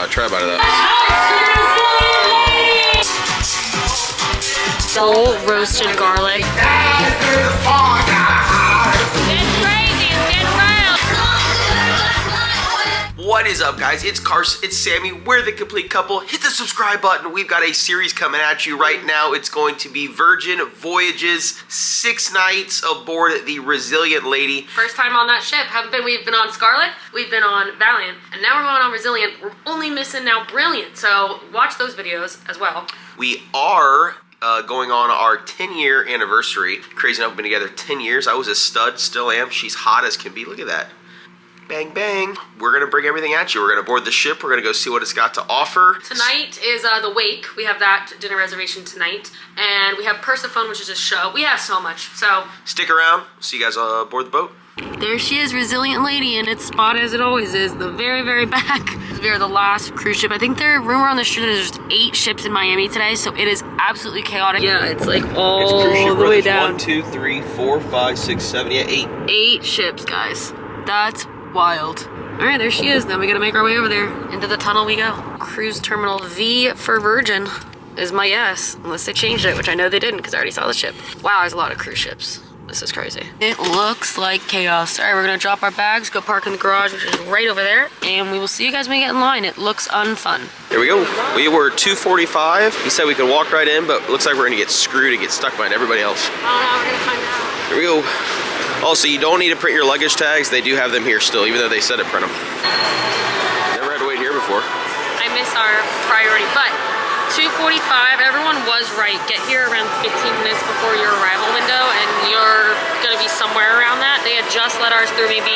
god, try a bite of that. Full roasted garlic. What is up, guys? It's Carson, it's Sammy, we're the complete couple. Hit the subscribe button. We've got a series coming at you right now. It's going to be Virgin Voyages, 6 nights aboard the Resilient Lady. First time on that ship. We've been on Scarlet, we've been on Valiant, and now we're going on Resilient. We're only missing now Brilliant, so watch those videos as well. We are going on our 10-year anniversary. Crazy enough, we've been together 10 years. I was a stud, still am. She's hot as can be. Look at that. Bang, bang. We're going to bring everything at you. We're going to board the ship. We're going to go see what it's got to offer. Tonight is the Wake. We have that dinner reservation tonight. And we have Persephone, which is a show. We have so much, so... Stick around. See you guys aboard the boat. There she is, Resilient Lady, and it's spot as it always is, the very, very back. We are the last cruise ship. I think there rumor on the street there's just 8 ships in Miami today, so it is absolutely chaotic. Yeah, it's like all the way down. 1, 2, 3, 4, 5, 6, 7, yeah, 8. 8 ships, guys. That's wild. All right, there she is. Now we gotta make our way over there. Into the tunnel we go. Cruise Terminal V for Virgin is my guess, unless they changed it, which I know they didn't because I already saw the ship. Wow, there's a lot of cruise ships. This is crazy. It looks like chaos. All right, we're gonna drop our bags, go park in the garage, which is right over there, and we will see you guys when we get in line. It looks unfun. Here we go. We were 2:45. He said we could walk right in, but it looks like we're gonna get screwed and get stuck behind everybody else. Oh no, we're gonna find out. Here we go. Also, you don't need to print your luggage tags. They do have them here still, even though they said to print them. Never had to wait here before. I miss our priority, but 2:45, everyone was right. Get here around 15 minutes before your arrival window, and you're gonna be somewhere around that. They had just let ours through maybe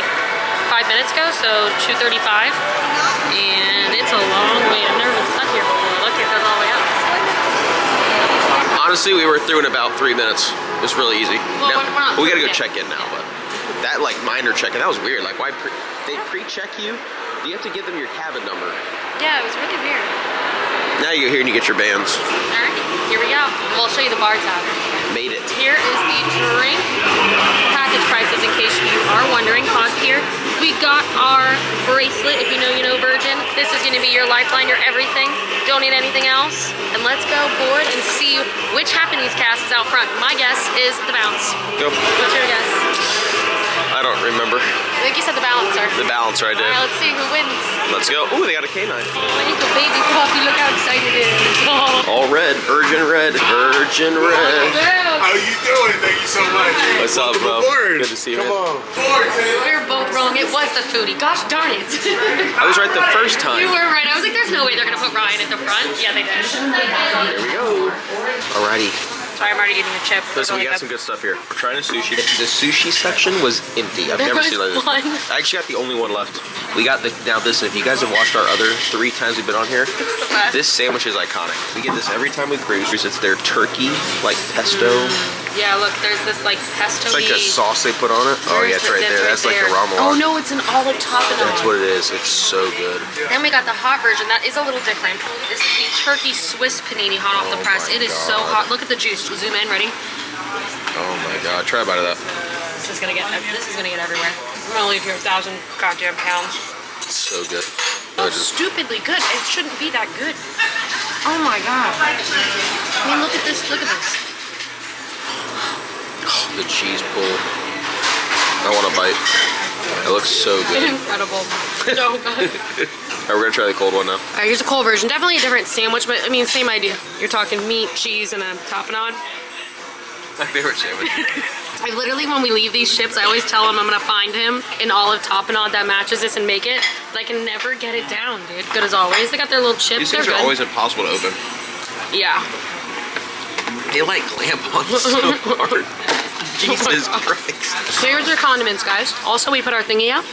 5 minutes ago, so 2:35, and it's a long way. I've never been stuck here before. Look, it goes all the way up. Honestly, we were through in about 3 minutes. It was really easy. Well, now, we gotta go check in now, but that like minor check-in, that was weird. Like, why they pre-check you? You have to give them your cabin number. Yeah, it was really weird. Now you go here and you get your bands. All right, here we go. We'll show you the bar tab. Made it. Here is the drink package prices, in case you are wondering. Pause here. We got our bracelet. If you know Virgin. This is gonna be your lifeline, your everything. Don't need anything else. And let's go board and see which happenings cast is out front. My guess is the bounce. Go. What's your guess? I don't remember. I think you said the balancer. The balancer, I did. All right, let's see who wins. Let's go. Ooh, they got a canine. Look, the baby puppy. Look how excited it is. Oh. All red. Virgin red. Virgin red. How you doing? Thank you so much. What's up, bro? Aboard. Good to see you, Come man. on. We were both wrong. It was the foodie. Gosh darn it. I was right the first time. You were right. I was like, there's no way they're going to put Ryan at the front. Yeah, they did. Here we go. Alrighty. Sorry, I'm already eating a chip. Listen, we got some good stuff here. We're trying a sushi. The sushi section was empty. I've never seen like this. I actually got the only one left. We got the, now listen, if you guys have watched our other 3 times we've been on here, this sandwich is iconic. We get this every time we cruise. It's their turkey, like pesto. Yeah, look, there's this like pesto. It's like a sauce they put on it. Oh yeah, it's right there. That's like the ramen. Oh no, it's an olive tapenade. That's what it is. It's so good. Then we got the hot version. That is a little different. This is the turkey Swiss panini hot off the press. It is so hot. Look at the juice. Zoom in. Ready? Oh my god, try a bite of that. This is gonna get everywhere. I'm gonna leave here 1,000 goddamn pounds. It's so good. Oh, stupidly good. It shouldn't be that good. Oh my god. I mean, look at this. Look at this. Oh, the cheese pull. I want a bite. It looks so good. Incredible. So good. Alright, we're gonna try the cold one now. Alright, here's a cold version. Definitely a different sandwich, but I mean, same idea. You're talking meat, cheese, and a tapenade. My favorite sandwich. I literally, when we leave these ships, I always tell him I'm gonna find him an olive tapenade that matches this and make it, but I can never get it down, dude. Good as always. They got their little chips. These things are always impossible to open. Yeah. They like clamp on so hard. Jesus Christ. Here's your condiments, guys. Also, we put our thingy out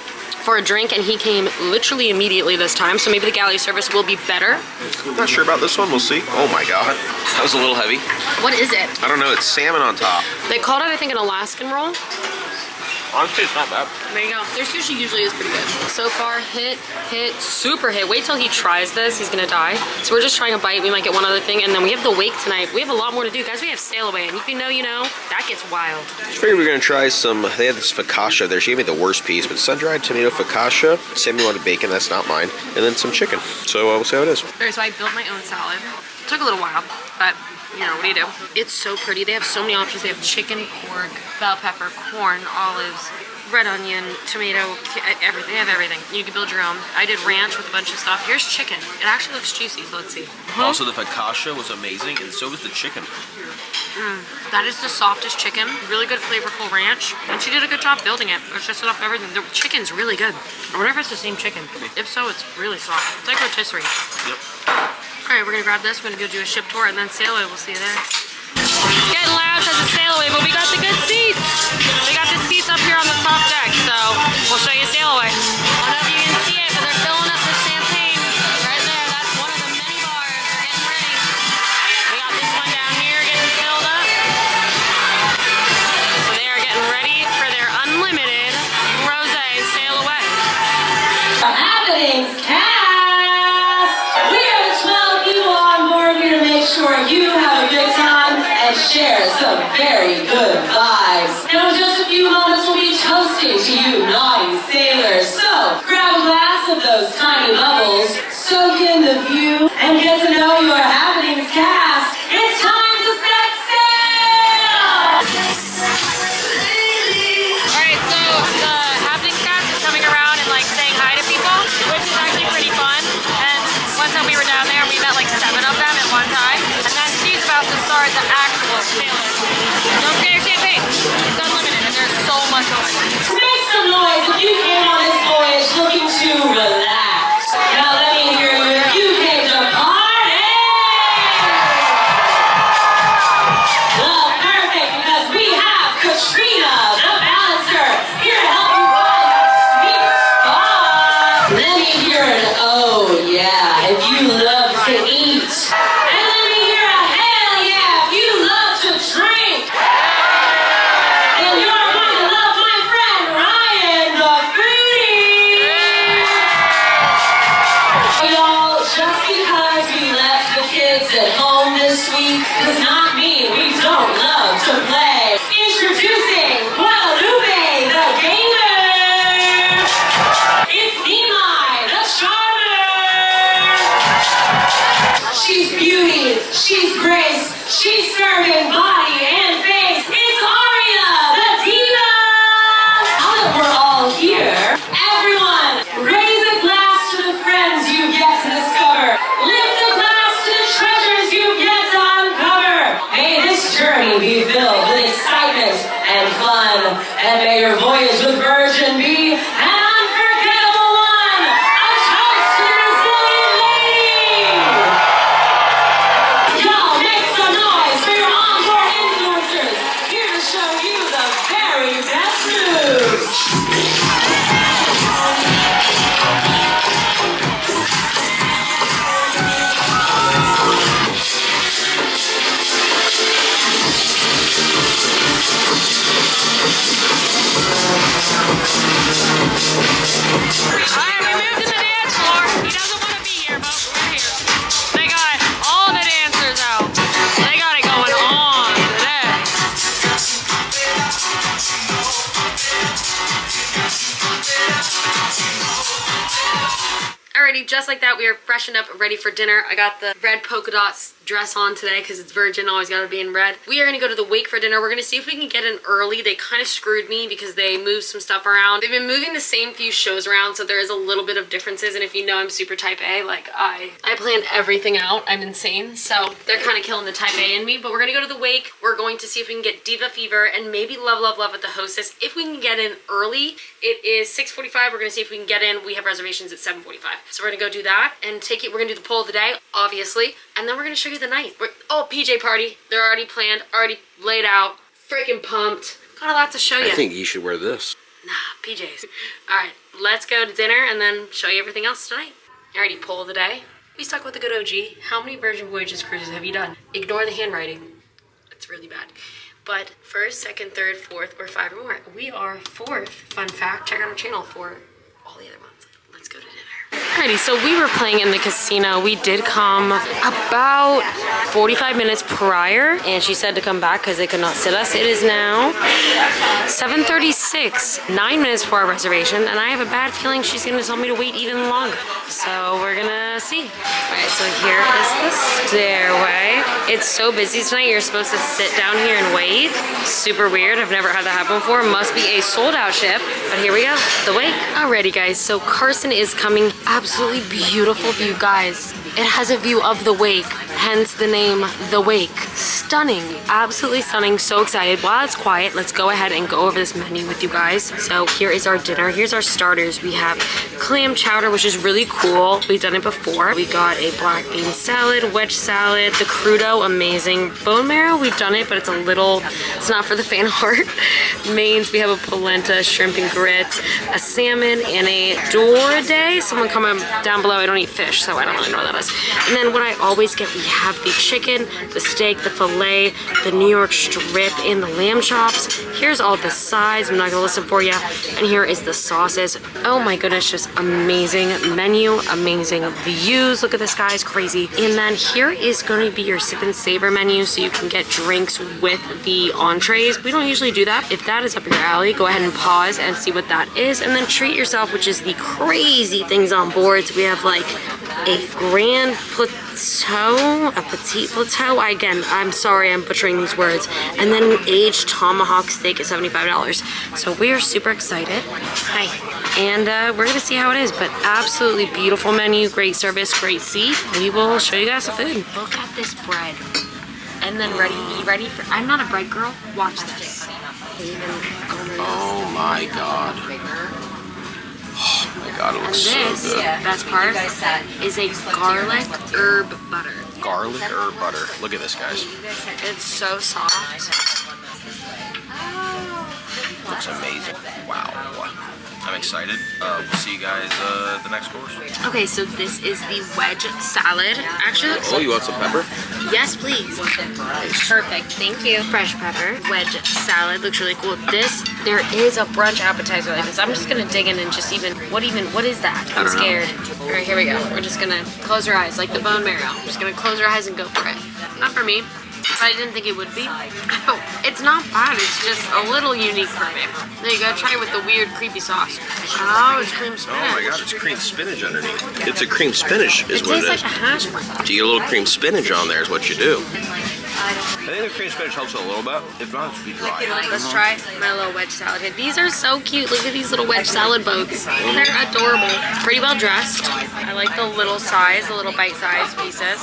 for a drink, and he came literally immediately this time, so maybe the galley service will be better. I'm not sure about this one. We'll see. Oh my god. That was a little heavy. What is it? I don't know. It's salmon on top. They called it, I think, an Alaskan roll. Honestly, it's not bad. There you go. Their sushi usually is pretty good. So far, hit, super hit. Wait till he tries this. He's gonna die. So we're just trying a bite. We might get one other thing. And then we have the wake tonight. We have a lot more to do. Guys, we have sail away. And if you know, you know. That gets wild. I figured we were gonna try some, they had this focaccia there. She gave me the worst piece, but sun-dried tomato focaccia. Sammy wanted bacon, that's not mine. And then some chicken. So we'll see how it is. Okay, so I built my own salad. It took a little while, but you know, what do you do? It's so pretty. They have so many options. They have chicken, pork, bell pepper, corn, olives, red onion, tomato, everything. They have everything. You can build your own. I did ranch with a bunch of stuff. Here's chicken. It actually looks juicy, so let's see. Also, the focaccia was amazing, and so was the chicken. That is the softest chicken. Really good flavorful ranch. And she did a good job building it. It's just enough everything. The chicken's really good. I wonder if it's the same chicken. If so, it's really soft. It's like rotisserie. Yep. Alright, we're gonna grab this. We're gonna go do a ship tour and then sail away. We'll see you there. It's getting loud because it's sail away, but we got the good seats. We got the seats up here on the top deck, so we'll show you sail away. I don't know if you can see it, but they're filling up the champagne right there. That's one of the many bars. They're getting ready. We got this one down here getting filled up. So they are getting ready for their unlimited rosé sail away. Happenings cast! We are the 12 people on board here to make sure you have a good time and share some very good vibes. Now in just a few moments we'll be toasting to you naughty sailors. So grab a glass of those tiny bubbles, soak in the view, and get to know your Happenings cast. It's time to set sail! Alright, so the happening cast is coming around and like saying hi to people, which is actually pretty fun. And one time we were down there and we met like 7 of them at one time. And then she's about to start the actual sailors. Don't forget your champagne. It's unlimited and there's so much of it. Make some noise if you came on this voyage looking to relax. Now let me hear you if you came to party! Well, perfect, because we have Katrina, the balancer, here to help you find that sweet spot. Let me hear an oh yeah if you love to eat. And let me hear a hell yeah if you love to drink. And you're going to love my friend Ryan, the foodie. Y'all, just because we left the kids at home this week does not mean we don't love to play. Introducing Guadalupe, the gamer. It's Nimai, the charmer. She's beauty, she's grace, she's serving body and face. It's Aria, the diva. Now that we're all here, everyone, raise a glass to the friends you get to discover. Lift a glass to the treasures you get to uncover. May this journey be filled with excitement and fun, and may your voyage with Virgin be an unforgettable one. A toast to the resilient lady. Y'all make some noise for your onboard influencers, here to show you the very best moves. Alright, we moved to the dance floor. He doesn't want to be here, but we're here. They got all the dancers out. They got it going on today. Alrighty, just like that, we are freshened up, ready for dinner. I got the red polka dots dress on today because it's Virgin, always gotta be in red. We are gonna go to the wake for dinner. We're gonna see if we can get in early. They kind of screwed me because they moved some stuff around. They've been moving the same few shows around, so there is a little bit of differences. And if you know I'm super type A, like I planned everything out. I'm insane. So they're kind of killing the type A in me, but we're gonna go to the wake. We're going to see if we can get Diva Fever and maybe Love, Love, Love with the hostess. If we can get in early, it is 6:45. We're gonna see if we can get in. We have reservations at 7:45. So we're gonna go do that and take it. We're gonna do the poll of the day, obviously, and then we're gonna show you the night. Oh, PJ party. They're already planned, already laid out. Freaking pumped. Got a lot to show you. I think you should wear this. Nah, PJs. Alright, let's go to dinner and then show you everything else tonight. Alrighty, poll of the day. We stuck with the good OG. How many Virgin Voyages cruises have you done? Ignore the handwriting. It's really bad. But first, second, third, fourth, or 5 or more. We are 4th. Fun fact, check out our channel for all the other months. Let's go to dinner. Alrighty, so we were playing in the casino. We did come about 45 minutes prior, and she said to come back because they could not sit us. It is now 7:36, 9 minutes for our reservation, and I have a bad feeling she's gonna tell me to wait even longer. So we're gonna see. Alright, so here is the stairway. It's so busy tonight, you're supposed to sit down here and wait. Super weird, I've never had that happen before. Must be a sold out ship, but here we go, the wake. Alrighty guys, so Carson is coming. Absolutely beautiful view, guys. It has a view of the wake, hence the name The Wake. Stunning, absolutely stunning, so excited. While it's quiet, let's go ahead and go over this menu with you guys. So here is our dinner, here's our starters. We have clam chowder, which is really cool. We've done it before. We got a black bean salad, wedge salad, the crudo, amazing. Bone marrow, we've done it, but it's a little, it's not for the faint of heart. Mains, we have a polenta, shrimp and grits, a salmon, and a dorade. Someone comment down below, I don't eat fish, so I don't really know what that is. And then what I always get, we have the chicken, the steak, the filet, the New York strip, and the lamb chops. Here's all the sides, I'm not gonna list them for you. And here is the sauces. Oh my goodness, just amazing menu, amazing views. Look at this, guys, crazy. And then here is gonna be your sip and savor menu, so you can get drinks with the entrees. We don't usually do that. If that is up your alley, go ahead and pause and see what that is, and then treat yourself, which is the crazy things on board. So we have like a grand plateau, a petite plateau. Again, I'm sorry, I'm butchering these words. And then an aged tomahawk steak at $75. So we are super excited. Hi. And we're gonna see how it is, but absolutely beautiful menu, great service, great seat. We will show you guys the food. Look at this bread. And then be ready for, I'm not a bread girl, watch this. Oh my god. Oh my god, it looks And so this, good. best part, is a garlic herb butter. Garlic herb butter. Look at this, guys. It's so soft. Looks amazing. Wow. I'm excited. We'll see you guys the next course. Okay, so this is the wedge salad. Actually, Oh, you want some pepper? yes, please. Nice. Perfect, thank you. Fresh pepper. Wedge salad looks really cool. There is a brunch appetizer like this. I'm just gonna dig in and just what is that? I'm scared. All right, here we go. We're just gonna close our eyes, like the bone marrow. I'm just gonna close our eyes and go for it. Not for me. But I didn't think it would be. Oh, it's not bad. It's just a little unique for me. There you go. Try it with the weird, creepy sauce. Oh, it's cream spinach. Oh my god, it's cream spinach underneath. It's a cream spinach is It what it tastes is. like a hash brown. So you get a little cream spinach on there is what you do. I think the cream spinach helps a little bit. If not, it's be dry. Let's try my little wedge salad here. These are so cute. Look at these little wedge salad boats. They're adorable. Pretty well dressed. I like the little size, the little bite-sized pieces.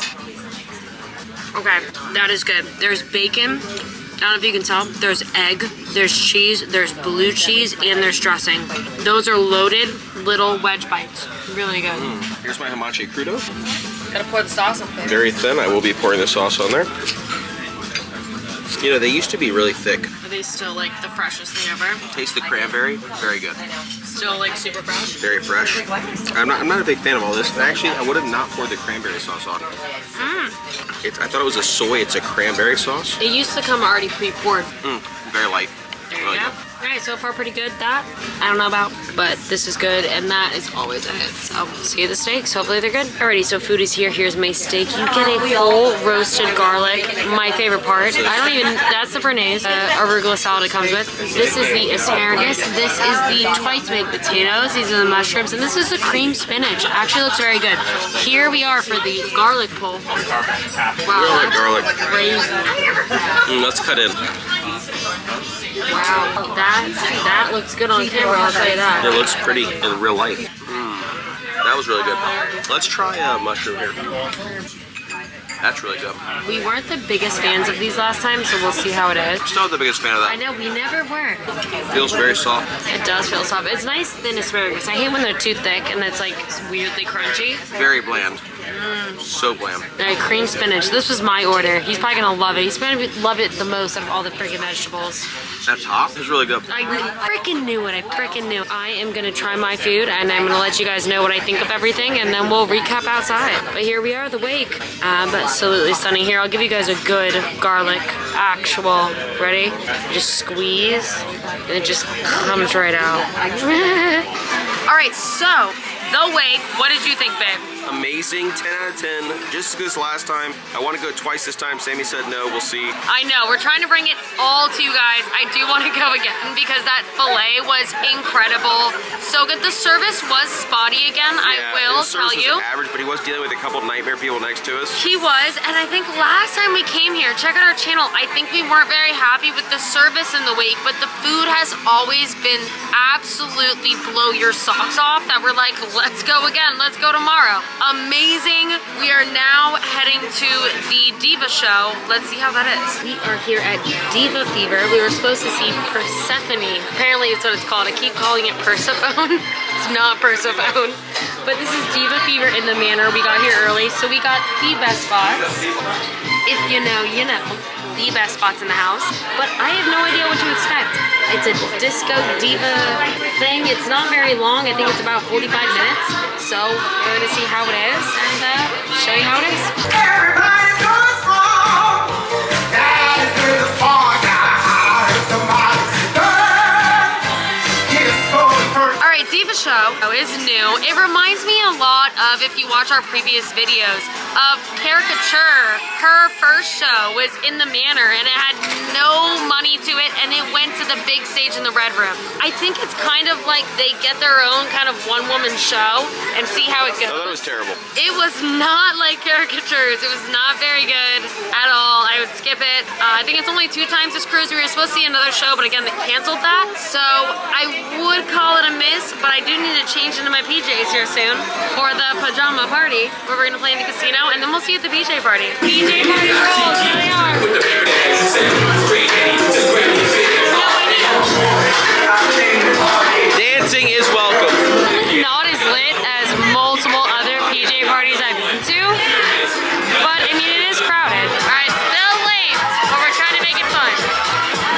Okay, that is good. There's bacon. I don't know if you can tell. There's egg, there's cheese, there's blue cheese, and there's dressing. Those are loaded little wedge bites. Really good. Here's my hamachi crudo. Gotta pour the sauce on there. Very thin. I will be pouring the sauce on there. You know, they used to be really thick. Are they still like the freshest thing ever? Taste the cranberry. Very good. Still like super fresh? Very fresh. I'm not a big fan of all this. Actually, I would have not poured the cranberry sauce on. I thought it was a soy. It's a cranberry sauce. It used to come already pre-poured. Very light. There you Really go. good. Alright, so far pretty good. That, I don't know about, but this is good, and that is always a hit. So, see the steaks. Hopefully they're good. Alrighty, so food is here. Here's my steak. You get a whole roasted garlic. My favorite part. That's the béarnaise, arugula salad it comes with. This is the asparagus. This is the twice baked potatoes. These are the mushrooms, and this is the cream spinach. Actually looks very good. Here we are for the garlic pull. Wow, that's Garlic. crazy. Let's cut in. Wow, that looks good on camera, I'll tell you that. It looks pretty in real life. That was really good. Let's try a mushroom here. That's really good. We weren't the biggest fans of these last time, so we'll see how it is. Still not the biggest fan of I that. know, we never were. Feels very soft. It does feel soft. It's nice thin asparagus. I hate when they're too thick and it's like weirdly crunchy. Very bland. So bland. All right, cream spinach. This was my order. He's probably gonna love it. He's gonna love it the most out of all the freaking vegetables. That top is really good. I freaking knew it. I freaking knew. I am gonna try my food and I'm gonna let you guys know what I think of everything and then we'll recap outside. But here we are, the wake. Absolutely stunning. Here, I'll give you guys a good garlic actual. Ready? Just squeeze and it just comes right out. All right, so the wake. What did you think, babe? Amazing, 10 out of 10. Just as good as last time. I want to go twice this time. Sammy said no, we'll see. I know, we're trying to bring it all to you guys. I do want to go again because that filet was incredible. So good. The service was spotty again, I will tell you. Was average, but he was dealing with a couple nightmare people next to us. He was, and I think last time we came here, check out our channel, I think we weren't very happy with the service in the wake, but the food has always been absolutely blow your socks off that we're like, let's go again, let's go tomorrow. Amazing. We are now heading to the Diva show. Let's see how that is. We are here at Diva Fever. We were supposed to see Persephone. Apparently it's what it's called. I keep calling it Persephone. It's not Persephone. But this is Diva Fever in the Manor. We got here early, so we got the best spots. If you know, you know. The best spots in the house, but I have no idea what to expect. It's a disco diva thing. It's not very long. I think it's about 45 minutes. So we're gonna see how it is and show you how it is. Everybody's going strong. That is through the song. I heard somebody say, "It's going first." All right, Diva show is new. It reminds me a lot of, if you watch our previous videos, of Caricature. Her first show was in the Manor and it had no money to it and it went to the big stage in the Red Room. I think it's kind of like they get their own kind of one-woman show and see how it goes. I thought it was terrible. It was not like Caricatures. It was not very good at all. I would skip it. I think it's only 2 times this cruise. We were supposed to see another show, but again, they canceled that. So I would call it a miss, but I do need to change into my PJs here soon for the pajama party where we're gonna play in the casino, and then we'll see you at the PJ party. PJ party rolls, here they are. Dancing is welcome. Not as lit as multiple other PJ parties I've been to, but I mean, it is crowded. All right, still late, but we're trying to make it fun.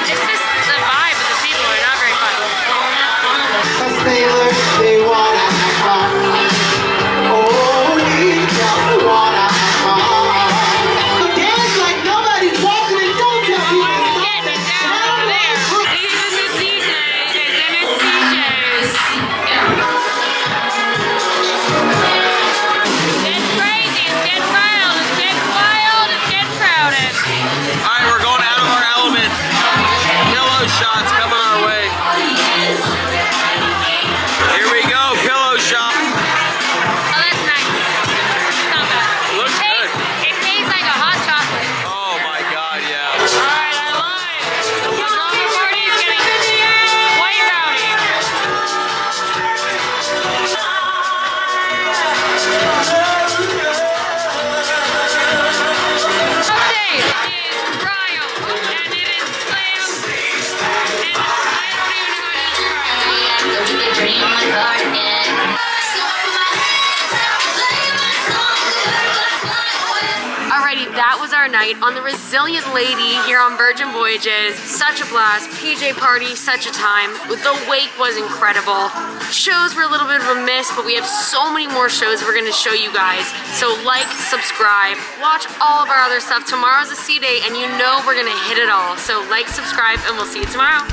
It's just the vibe of the people are not very fun. Sailors, they wanna have fun. Oh, we just wanna have fun. Dance like nobody's walking and don't tell people to stop. Getting it down over there. These are the DJs, and it's DJs. It's crazy, it's getting wild, it's getting wild, it's getting crowded. All right, we're going out of our element. Pillow shots coming our way. Here we go, pillow shot. Oh, that's nice. It's not bad. Looks good. It tastes like a hot chocolate. Oh my God, yeah. All right, I lied. The pajama party is getting quite rowdy. Update is Ryle, and it is Slam, and I don't even know how to describe it. Alrighty, that was our night on the Resilient Lady here on Virgin Voyages. Such a blast. PJ party, such a time. The wake was incredible. Shows were a little bit of a miss, but we have so many more shows we're going to show you guys. So like, subscribe, watch all of our other stuff. Tomorrow's a C day, and you know we're going to hit it all. So like, subscribe, and we'll see you tomorrow.